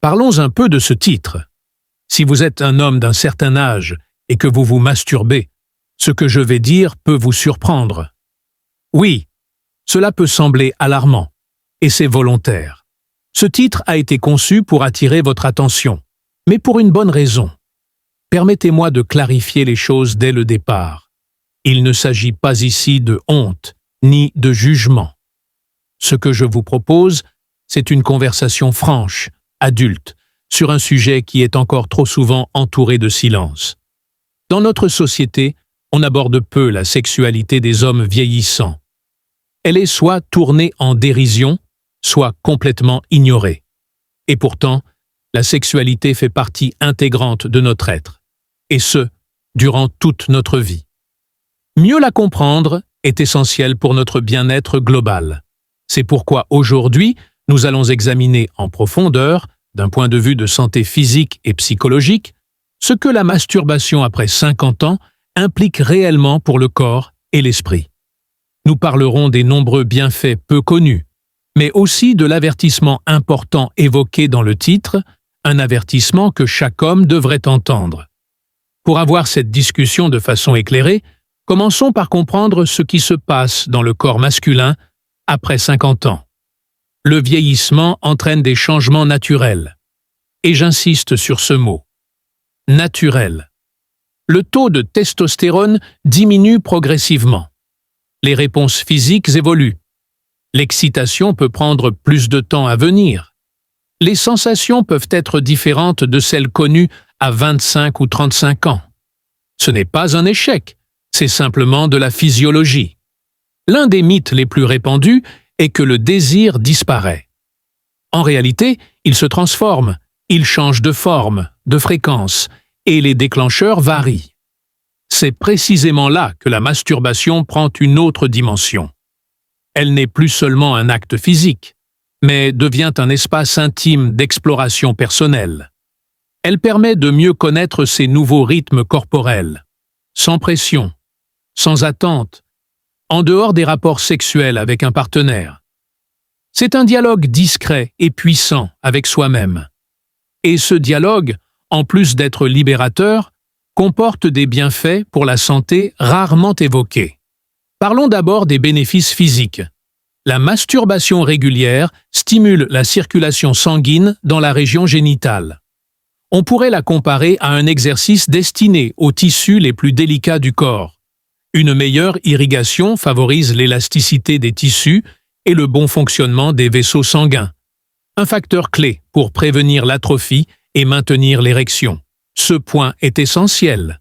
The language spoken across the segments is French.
Parlons un peu de ce titre. Si vous êtes un homme d'un certain âge et que vous vous masturbez, ce que je vais dire peut vous surprendre. Oui, cela peut sembler alarmant, et c'est volontaire. Ce titre a été conçu pour attirer votre attention, mais pour une bonne raison. Permettez-moi de clarifier les choses dès le départ. Il ne s'agit pas ici de honte, ni de jugement. Ce que je vous propose, c'est une conversation franche, adulte, sur un sujet qui est encore trop souvent entouré de silence. Dans notre société, on aborde peu la sexualité des hommes vieillissants. Elle est soit tournée en dérision, soit complètement ignorée. Et pourtant, la sexualité fait partie intégrante de notre être, et ce, durant toute notre vie. Mieux la comprendre est essentiel pour notre bien-être global. C'est pourquoi aujourd'hui, nous allons examiner en profondeur, d'un point de vue de santé physique et psychologique, ce que la masturbation après 50 ans implique réellement pour le corps et l'esprit. Nous parlerons des nombreux bienfaits peu connus, mais aussi de l'avertissement important évoqué dans le titre, un avertissement que chaque homme devrait entendre. Pour avoir cette discussion de façon éclairée, commençons par comprendre ce qui se passe dans le corps masculin après 50 ans. Le vieillissement entraîne des changements naturels. Et j'insiste sur ce mot. Naturel. Le taux de testostérone diminue progressivement. Les réponses physiques évoluent. L'excitation peut prendre plus de temps à venir. Les sensations peuvent être différentes de celles connues à 25 ou 35 ans. Ce n'est pas un échec, c'est simplement de la physiologie. L'un des mythes les plus répandus est que le désir disparaît. En réalité, il se transforme, il change de forme, de fréquence, et les déclencheurs varient. C'est précisément là que la masturbation prend une autre dimension. Elle n'est plus seulement un acte physique, mais devient un espace intime d'exploration personnelle. Elle permet de mieux connaître ses nouveaux rythmes corporels, sans pression, sans attente, en dehors des rapports sexuels avec un partenaire. C'est un dialogue discret et puissant avec soi-même. Et ce dialogue, en plus d'être libérateur, comporte des bienfaits pour la santé rarement évoqués. Parlons d'abord des bénéfices physiques. La masturbation régulière stimule la circulation sanguine dans la région génitale. On pourrait la comparer à un exercice destiné aux tissus les plus délicats du corps. Une meilleure irrigation favorise l'élasticité des tissus et le bon fonctionnement des vaisseaux sanguins. Un facteur clé pour prévenir l'atrophie et maintenir l'érection. Ce point est essentiel.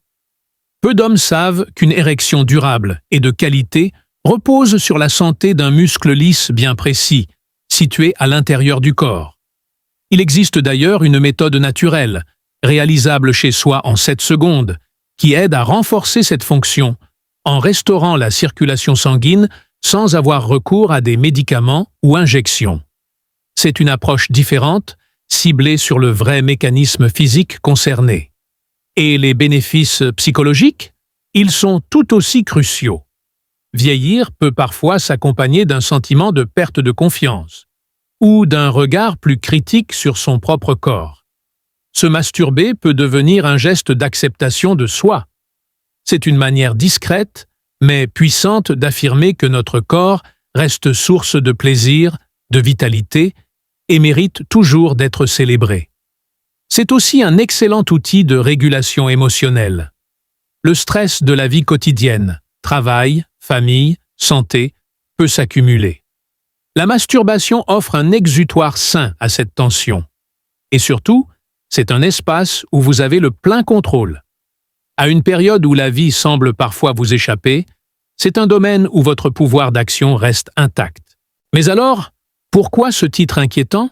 Peu d'hommes savent qu'une érection durable et de qualité repose sur la santé d'un muscle lisse bien précis, situé à l'intérieur du corps. Il existe d'ailleurs une méthode naturelle, réalisable chez soi en 7 secondes, qui aide à renforcer cette fonction en restaurant la circulation sanguine sans avoir recours à des médicaments ou injections. C'est une approche différente, ciblée sur le vrai mécanisme physique concerné. Et les bénéfices psychologiques? Ils sont tout aussi cruciaux. Vieillir peut parfois s'accompagner d'un sentiment de perte de confiance ou d'un regard plus critique sur son propre corps. Se masturber peut devenir un geste d'acceptation de soi. C'est une manière discrète, mais puissante d'affirmer que notre corps reste source de plaisir, de vitalité et mérite toujours d'être célébré. C'est aussi un excellent outil de régulation émotionnelle. Le stress de la vie quotidienne, travail, famille, santé, peut s'accumuler. La masturbation offre un exutoire sain à cette tension. Et surtout, c'est un espace où vous avez le plein contrôle. À une période où la vie semble parfois vous échapper, c'est un domaine où votre pouvoir d'action reste intact. Mais alors, pourquoi ce titre inquiétant?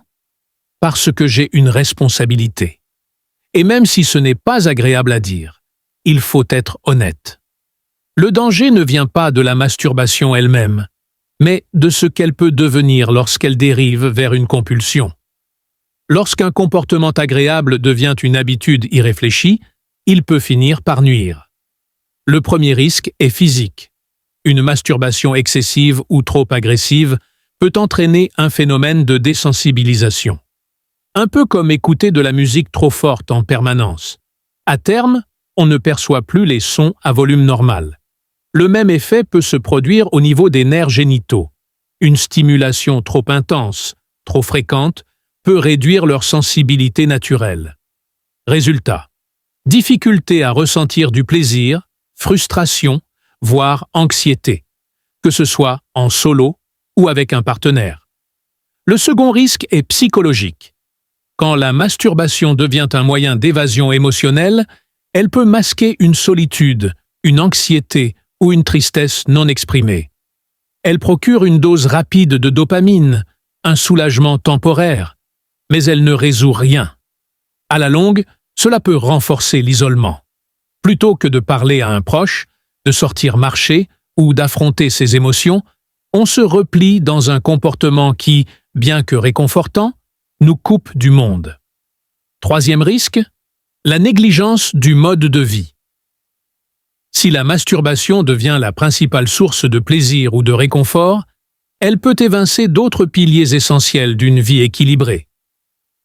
Parce que j'ai une responsabilité. Et même si ce n'est pas agréable à dire, il faut être honnête. Le danger ne vient pas de la masturbation elle-même, mais de ce qu'elle peut devenir lorsqu'elle dérive vers une compulsion. Lorsqu'un comportement agréable devient une habitude irréfléchie, il peut finir par nuire. Le premier risque est physique. Une masturbation excessive ou trop agressive peut entraîner un phénomène de désensibilisation. Un peu comme écouter de la musique trop forte en permanence. À terme, on ne perçoit plus les sons à volume normal. Le même effet peut se produire au niveau des nerfs génitaux. Une stimulation trop intense, trop fréquente, peut réduire leur sensibilité naturelle. Résultat: difficulté à ressentir du plaisir, frustration, voire anxiété, que ce soit en solo ou avec un partenaire. Le second risque est psychologique. Quand la masturbation devient un moyen d'évasion émotionnelle, elle peut masquer une solitude, une anxiété ou une tristesse non exprimée. Elle procure une dose rapide de dopamine, un soulagement temporaire, mais elle ne résout rien. À la longue, cela peut renforcer l'isolement. Plutôt que de parler à un proche, de sortir marcher ou d'affronter ses émotions, on se replie dans un comportement qui, bien que réconfortant, nous coupe du monde. Troisième risque, la négligence du mode de vie. Si la masturbation devient la principale source de plaisir ou de réconfort, elle peut évincer d'autres piliers essentiels d'une vie équilibrée.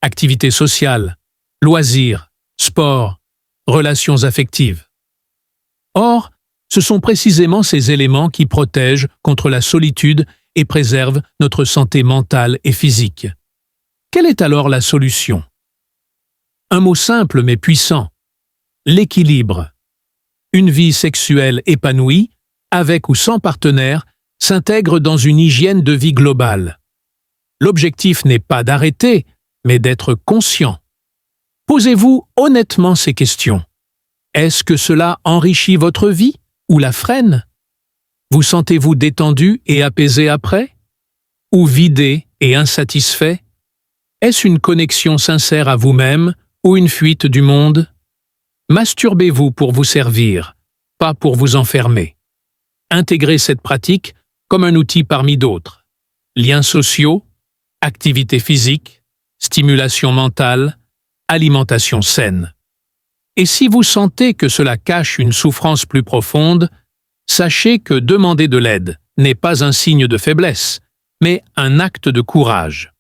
Activités sociales, loisirs, sport, relations affectives. Or, ce sont précisément ces éléments qui protègent contre la solitude et préservent notre santé mentale et physique. Quelle est alors la solution? Un mot simple mais puissant: l'équilibre. Une vie sexuelle épanouie, avec ou sans partenaire, s'intègre dans une hygiène de vie globale. L'objectif n'est pas d'arrêter, mais d'être conscient. Posez-vous honnêtement ces questions. Est-ce que cela enrichit votre vie ou la freine? Vous sentez-vous détendu et apaisé après? Ou vidé et insatisfait? Est-ce une connexion sincère à vous-même ou une fuite du monde? Masturbez-vous pour vous servir, pas pour vous enfermer. Intégrez cette pratique comme un outil parmi d'autres. Liens sociaux, activité physique, stimulation mentale, alimentation saine. Et si vous sentez que cela cache une souffrance plus profonde, sachez que demander de l'aide n'est pas un signe de faiblesse, mais un acte de courage.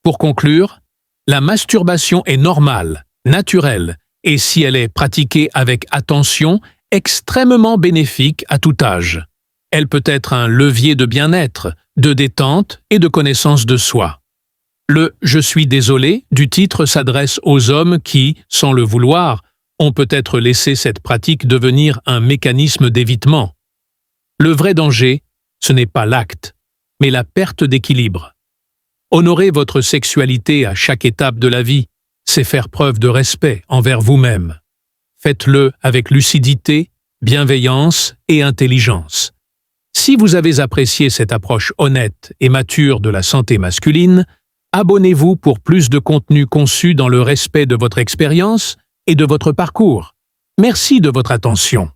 Pour conclure, la masturbation est normale, naturelle, et si elle est pratiquée avec attention, extrêmement bénéfique à tout âge. Elle peut être un levier de bien-être, de détente et de connaissance de soi. Le « Je suis désolé » du titre s'adresse aux hommes qui, sans le vouloir, ont peut-être laissé cette pratique devenir un mécanisme d'évitement. Le vrai danger, ce n'est pas l'acte, mais la perte d'équilibre. Honorer votre sexualité à chaque étape de la vie, c'est faire preuve de respect envers vous-même. Faites-le avec lucidité, bienveillance et intelligence. Si vous avez apprécié cette approche honnête et mature de la santé masculine, abonnez-vous pour plus de contenu conçu dans le respect de votre expérience et de votre parcours. Merci de votre attention.